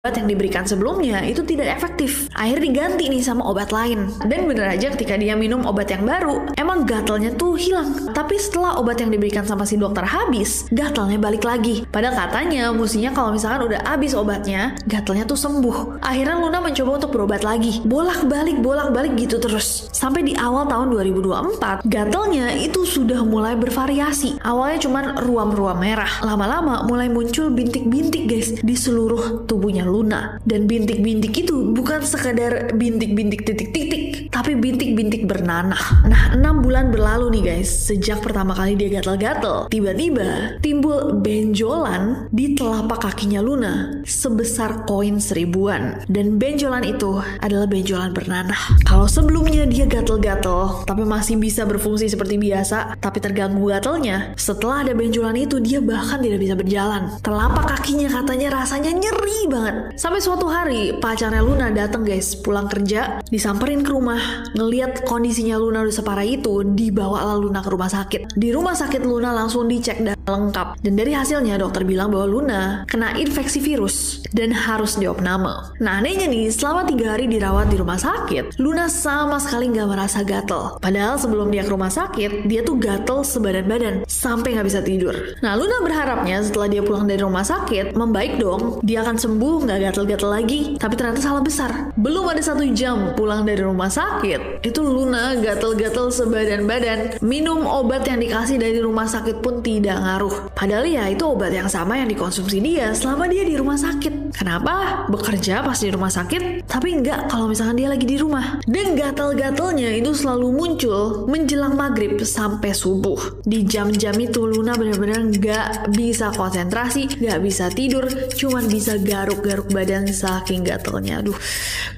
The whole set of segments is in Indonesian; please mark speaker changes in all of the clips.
Speaker 1: obat yang diberikan sebelumnya itu tidak efektif. Akhirnya diganti nih sama obat lain. Dan bener aja ketika dia minum obat yang baru, emang gatalnya tuh hilang. Tapi setelah obat yang diberikan sama si dokter habis, gatalnya balik lagi. Padahal katanya mestinya kalau misalkan udah habis obatnya, gatalnya tuh sembuh. Akhirnya Luna mencoba untuk berobat lagi. Bolak-balik gitu terus. Sampai di awal tahun 2024, gatalnya itu sudah mulai bervariasi. Awalnya cuman ruam-ruam merah. Lama-lama mulai muncul bintik-bintik guys di seluruh tubuhnya Luna. Dan bintik-bintik itu bukan sekadar bintik-bintik titik-titik, tapi bintik-bintik bernanah. Nah, 6 bulan berlalu nih guys, sejak pertama kali dia gatal-gatal, tiba-tiba timbul benjolan di telapak kakinya Luna sebesar koin 1000-an. Dan benjolan itu adalah benjolan bernanah. Kalau sebelumnya dia gatal-gatal, tapi masih bisa berfungsi seperti biasa, tapi terganggu gatalnya, setelah ada benjolan itu dia bahkan tidak bisa berjalan. Telapak kakinya katanya rasanya nyeri banget. Sampai suatu hari pacarnya Luna datang guys, pulang kerja, disamperin ke rumah, ngeliat kondisinya Luna udah separah itu, dibawa lah Luna ke rumah sakit. Di rumah sakit Luna langsung dicek dan lengkap. Dan dari hasilnya dokter bilang bahwa Luna kena infeksi virus dan harus diopname. Nah anehnya nih, selama 3 hari dirawat di rumah sakit, Luna sama sekali nggak merasa gatel. Padahal sebelum dia ke rumah sakit, dia tuh gatel sebadan-badan sampai nggak bisa tidur. Nah Luna berharapnya setelah dia pulang dari rumah sakit, membaik dong, dia akan sembuh, nggak gatel-gatel lagi. Tapi ternyata salah besar. Belum ada 1 jam pulang dari rumah sakit, itu Luna gatel-gatel sebadan-badan. Minum obat yang dikasih dari rumah sakit pun tidak ngaruh. Padahal ya itu obat yang sama yang dikonsumsi dia selama dia di rumah sakit. Kenapa bekerja pas di rumah sakit, tapi enggak kalau misalkan dia lagi di rumah? Dan gatel-gatelnya itu selalu muncul menjelang maghrib sampai subuh. Di jam-jam itu Luna benar-benar nggak bisa konsentrasi, nggak bisa tidur, cuman bisa garuk-garuk badan saking gatelnya. Aduh,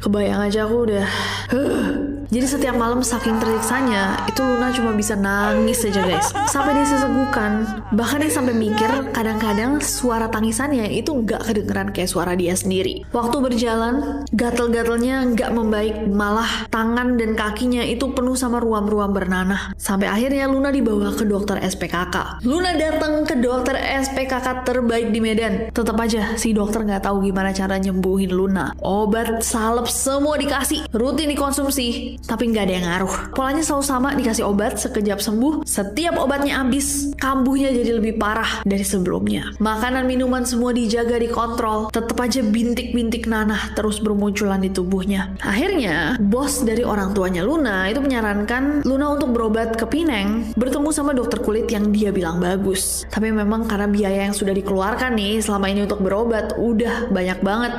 Speaker 1: kebayang aja aku udah. Jadi setiap malam saking teriksanya, itu Luna cuma bisa nangis aja guys. Sampai dia sesegukan. Bahkan dia sampai mikir kadang-kadang suara tangisannya itu nggak kedengeran kayak suara dia sendiri. Waktu berjalan, gatel-gatelnya nggak membaik, malah tangan dan kakinya itu penuh sama ruam-ruam bernanah. Sampai akhirnya Luna dibawa ke dokter SPKK. Luna datang ke dokter SPKK terbaik di Medan. Tetap aja si dokter nggak tahu gimana cara nyembuhin Luna. Obat, salep, semua dikasih, rutin dikonsumsi, tapi nggak ada yang ngaruh. Polanya selalu sama, dikasih obat, sekejap sembuh. Setiap obatnya habis, kambuhnya jadi lebih parah dari sebelumnya. Makanan, minuman semua dijaga, dikontrol. Tetap aja bintik-bintik nanah terus bermunculan di tubuhnya. Akhirnya, bos dari orang tuanya Luna itu menyarankan Luna untuk berobat ke Penang, bertemu sama dokter kulit yang dia bilang bagus. Tapi memang karena biaya yang sudah dikeluarkan nih selama ini untuk berobat udah banyak banget.